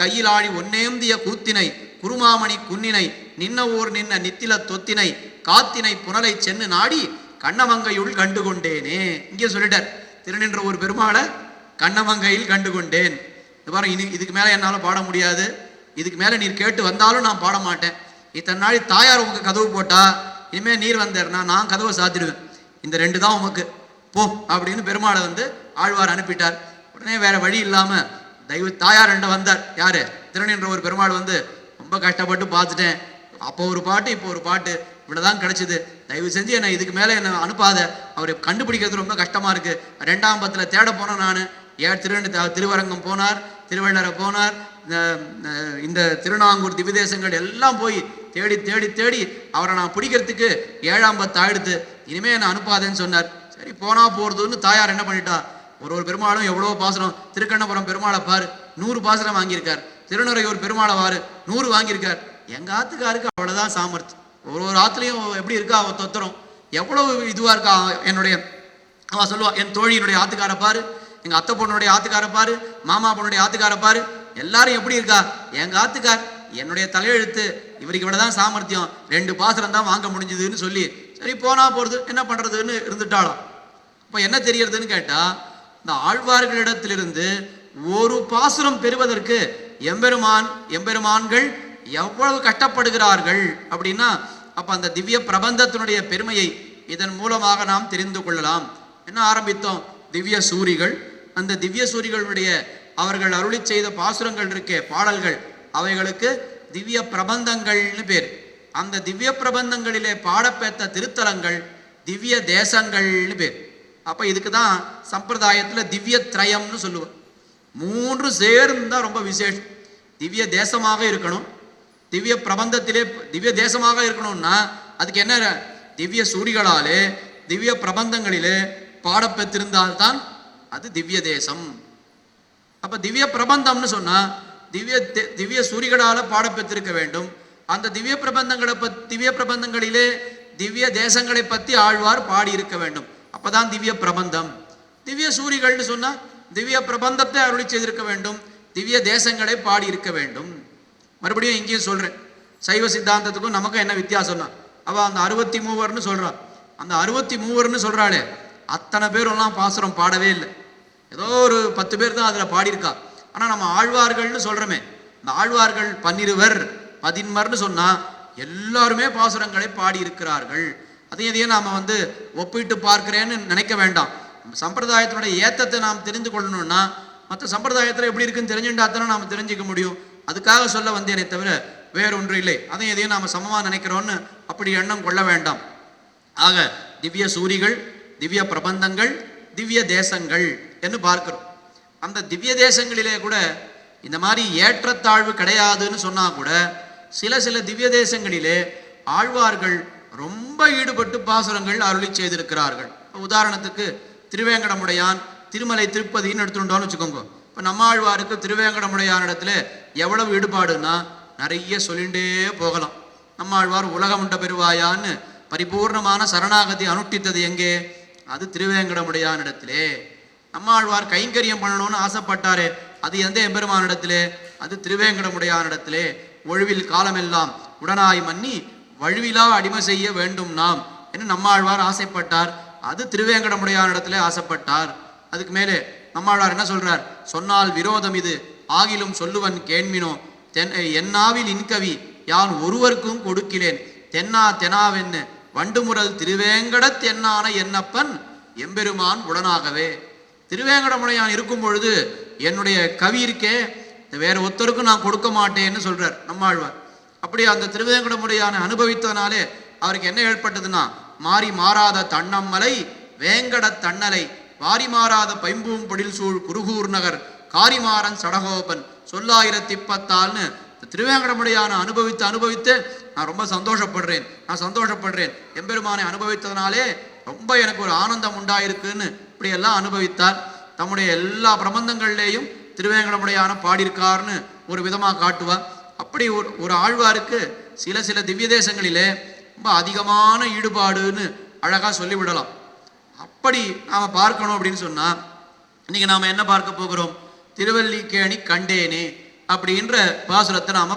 கையிலாழி ஒன்னேந்திய கூத்தினை குருமாமணி குன்னினை நின்ன ஊர் நின்ன நித்தில தொத்தினை காத்தினை புனலை சென்னு நாடி கண்ணமங்கையுள் கண்டு கொண்டேனே. இங்கே சொல்லிட்டார், திருநின்ற ஒரு பெருமாளை கண்ணமங்கையில் கண்டு கொண்டேன். இதுக்கு மேலே என்னால் பாட முடியாது, இதுக்கு மேலே நீர் கேட்டு வந்தாலும் நான் பாட மாட்டேன். இத்தனை நாள் தாயார் உங்க கதவு போட்டா, இனிமேல் நீர் வந்தார்னா நான் கதவை சாத்திடுவேன். இந்த 2 தான் உமக்கு, போ அப்படின்னு பெருமாளை வந்து ஆழ்வார் அனுப்பிட்டார். உடனே வேற வழி இல்லாமல் தாயார் ரெண்ட வந்தார். யாரு? திருநின்ற ஒரு பெருமாள் வந்து, ரொம்ப கஷ்டப்பட்டு பார்த்துட்டேன், அப்போ ஒரு பாட்டு இப்போ ஒரு பாட்டு, இவ்வளோதான் கிடைச்சிது, தயவு செஞ்சு என்னை இதுக்கு மேலே என்னை அனுப்பாத, அவரை கண்டுபிடிக்கிறது ரொம்ப கஷ்டமாக இருக்குது. 2ஆம் பத்தில் தேட போனேன் நான். திருவரங்கம் போனார், திருவள்ளரை போனார், இந்த திருநாங்கூர் திவ்யதேசங்கள் எல்லாம் போய் தேடி தேடி தேடி அவரை நான் பிடிக்கிறதுக்கு 7ஆம் பத்து ஆயிடுத்து, இனிமேல் என்னை அனுப்பாதேன்னு சொன்னார். சரி, போனா போகிறதுன்னு தாயார் என்ன பண்ணிட்டா, ஒரு பெருமாளும் எவ்வளோ பாசனம். திருக்கண்ணபுரம் பெருமாளை பாரு, 100 பாசனம் வாங்கியிருக்கார். திருநுறையூர் பெருமாளை பாரு, 100 வாங்கியிருக்கார். எங்கள் ஆத்துக்காருக்கு அவ்வளோதான் சாமர்த்தியம். ஒரு ஆத்துலையும் எப்படி இருக்கா அவன் தொத்தரம், எவ்வளவு இதுவாக இருக்கா. என்னுடைய அவன் சொல்லுவான், என் தோழியினுடைய ஆத்துக்கார பாரு, எங்கள் அத்தை பொண்ணுடைய ஆத்துக்கார பாரு, மாமா பொண்ணுடைய ஆத்துக்கார பாரு, எல்லாரும் எப்படி இருக்கா. எங்கள் ஆத்துக்கார் என்னுடைய தலையெழுத்து, இவருக்கு இவ்வளோதான் சாமர்த்தியம், 2 பாசனம் தான் வாங்க முடிஞ்சுதுன்னு சொல்லி, சரி போனா போகிறது, என்ன பண்ணுறதுன்னு இருந்துட்டாலும். இப்போ என்ன தெரியறதுன்னு கேட்டால், இந்த ஆழ்வார்களிடத்திலிருந்து ஒரு பாசுரம் பெறுவதற்கு எம்பெருமான்கள் எவ்வளவு கஷ்டப்படுகிறார்கள் அப்படின்னா, அப்போ அந்த திவ்ய பிரபந்தத்தினுடைய பெருமையை இதன் மூலமாக நாம் தெரிந்து கொள்ளலாம். என்ன ஆரம்பித்தோம்? திவ்ய சூரிகள். அந்த திவ்ய சூரிகளுடைய அவர்கள் அருளி செய்த பாசுரங்கள் இருக்கே, பாடல்கள், அவைகளுக்கு திவ்ய பிரபந்தங்கள்னு பேர். அந்த திவ்ய பிரபந்தங்களிலே பாடப்பெற்ற திருத்தலங்கள் திவ்ய தேசங்கள்னு பேர். அப்போ இதுக்கு தான் சம்பிரதாயத்தில் திவ்ய திரயம்னு சொல்லுவோம். 3 சேர்ந்தால் ரொம்ப விசேஷம். திவ்ய தேசமாக இருக்கணும், திவ்ய பிரபந்தத்திலே திவ்ய தேசமாக இருக்கணும்னா அதுக்கு என்ன? திவ்ய சூரிகளாலே திவ்ய பிரபந்தங்களிலே பாடப்பெற்றிருந்தால்தான் அது திவ்ய தேசம். அப்போ திவ்ய பிரபந்தம்னு சொன்னால் திவ்ய சூரிகளால் பாடப்பெற்றிருக்க வேண்டும். அந்த திவ்ய பிரபந்தங்களிலே திவ்ய தேசங்களை பற்றி ஆழ்வார் பாடியிருக்க வேண்டும். அப்போதான் திவ்ய பிரபந்தம். திவ்ய சூரிகள்னு சொன்னால் திவ்ய பிரபந்தத்தை அருளி செய்திருக்க வேண்டும், திவ்ய தேசங்களை பாடியிருக்க வேண்டும். மறுபடியும் இங்கேயும் சொல்கிறேன், சைவ சித்தாந்தத்துக்கும் நமக்கும் என்ன வித்தியாசம்னா, அவள் அந்த 63 சொல்கிறான். அந்த 63 சொல்கிறாளே, அத்தனை பேரெல்லாம் பாசுரம் பாடவே இல்லை. ஏதோ ஒரு 10 பேர் தான் அதில் பாடியிருக்கா. ஆனால் நம்ம ஆழ்வார்கள்னு சொல்கிறோமே, இந்த ஆழ்வார்கள் 12 சொன்னால் எல்லாருமே பாசுரங்களை பாடியிருக்கிறார்கள். அதையும் நாம் வந்து ஒப்பிட்டு பார்க்கிறேன்னு நினைக்க வேண்டாம். சம்பிரதாயத்தினுடைய ஏத்தத்தை நாம் தெரிந்து கொள்ளணும்னா மற்ற சம்பிரதாயத்தில் எப்படி இருக்குன்னு தெரிஞ்சுட்டாத்தானே நாம் தெரிஞ்சிக்க முடியும். அதுக்காக சொல்ல வந்தேனே தவிர வேறொன்று இல்லை. அதையும் நாம் சமமாக நினைக்கிறோன்னு அப்படி எண்ணம் கொள்ள வேண்டாம். ஆக திவ்ய சூரிகள், திவ்ய பிரபந்தங்கள், திவ்ய தேசங்கள் என்று பார்க்கிறோம். அந்த திவ்ய தேசங்களிலே கூட இந்த மாதிரி ஏற்றத்தாழ்வு கிடையாதுன்னு சொன்னால் கூட சில திவ்ய தேசங்களிலே ஆழ்வார்கள் ரொம்ப ஈடுபட்டு பாசுரங்கள் அருளி செய்திருக்கிறார்கள். உதாரணத்துக்கு திருவேங்கடமுடையான், திருமலை திருப்பதின்னு எடுத்துட்டோன்னு வச்சுக்கோங்க. இப்போ நம்ம ஆழ்வாருக்கு திருவேங்கடமுடையான் இடத்துல எவ்வளவு ஈடுபாடுன்னா நிறைய சொல்லிகிட்டே போகலாம். நம்ம ஆழ்வார் உலகமுண்ட பெருவாயான்னு பரிபூர்ணமான சரணாகதி அனுஷ்டித்தது எங்கே? அது திருவேங்கடமுடையான் இடத்திலே. நம்ம ஆழ்வார் கைங்கரியம் பண்ணணும்னு ஆசைப்பட்டாரே, அது எந்த எம்பெருமானிடத்திலே? அது திருவேங்கடமுடையானிடத்திலே. ஒழுவில் காலமெல்லாம் உடனாய் மன்னி வழுவிலா அடிமை செய்ய வேண்டும் நாம் என்று நம்மாழ்வார் ஆசைப்பட்டார். அது திருவேங்கடமுடையானிடத்திலே ஆசைப்பட்டார். அதுக்கு மேலே நம்மாழ்வார் என்ன சொல்றார்? சொன்னால் விரோதம் இது ஆகிலும் சொல்லுவன் கேண்மினோ என்னாவில் இன்கவி யான் ஒருவருக்கும் கொடுக்கிறேன் தென்னா தெனாவென்னு வண்டுமுரல் திருவேங்கடத் என்னான என்னப்பன் எம்பெருமான் உடனாகவே. திருவேங்கடமுடையான் இருக்கும் பொழுது என்னுடைய கவி இருக்கே வேற ஒருத்தருக்கும் நான் கொடுக்க மாட்டேன்னு சொல்றார் நம்மாழ்வார். அப்படி அந்த திருவேங்கடமுடையானை அனுபவித்தனாலே அவருக்கு என்ன ஏற்பட்டதுன்னா, மாறி மாறாத தன்னம்மலை வேங்கட தன்னலை வாரி மாறாத பைம்பூம் பொடில் சூழ் குருகூர் நகர் காரிமாறன் சடகோபன் சொல்லாயிரத்தி 10 திருவேங்கடமுடையான அனுபவித்து நான் ரொம்ப சந்தோஷப்படுறேன். எம்பெருமானை அனுபவித்ததுனாலே ரொம்ப எனக்கு ஒரு ஆனந்தம் உண்டாயிருக்குன்னு இப்படி எல்லாம் அனுபவித்தார். தம்முடைய எல்லா பிரபந்தங்கள்லேயும் திருவேங்கடமுடையான பாடியிருக்காருன்னு ஒரு விதமாக காட்டுவார். அப்படி ஒரு ஆழ்வாருக்கு சில திவ்ய தேசங்களிலே ரொம்ப அதிகமான ஈடுபாடுன்னு அழகாக சொல்லிவிடலாம். அப்படி நாம் பார்க்கணும் அப்படின்னு சொன்னால், இன்றைக்கி நாம் என்ன பார்க்க போகிறோம்? திருவல்லிக்கேணி கண்டேனே அப்படின்ற பாசுரத்தை நாம்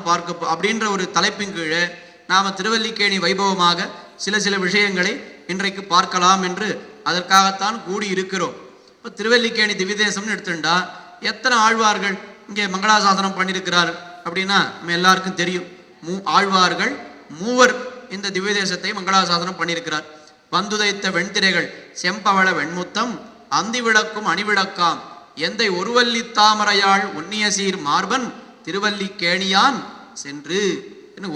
அப்படின்ற ஒரு தலைப்பின் கீழே நாம் திருவல்லிக்கேணி வைபவமாக சில விஷயங்களை இன்றைக்கு பார்க்கலாம் என்று அதற்காகத்தான் கூடி இருக்கிறோம். இப்போ திருவல்லிக்கேணி திவ்யதேசம்னு எடுத்துட்டா எத்தனை ஆழ்வார்கள் இங்கே மங்களாசாசனம் பண்ணியிருக்கிறார் அப்படின்னா நம்ம எல்லாருக்கும் தெரியும். ஆழ்வார்கள் 3 இந்த திவ்யதேசத்தை மங்களாசாசனம் பண்ணியிருக்கிறார். வந்துதைத்த வெண்திரைகள் செம்பவள வெண்முத்தம் அந்தி விளக்கும் அணிவிளக்காம் எந்தை ஒருவல்லி தாமரையாள் ஒன்னிய சீர் மார்பன் திருவல்லிக்கேணியான் சென்று.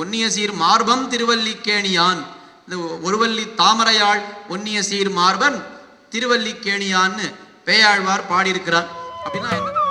ஒன்னிய சீர் மார்பம் திருவல்லிக்கேணியான், இந்த ஒருவல்லி தாமரையாள் ஒன்னிய சீர் மார்பன் திருவல்லிக்கேணியான்னு பேயாழ்வார் பாடியிருக்கிறார். அப்படின்னா என்ன?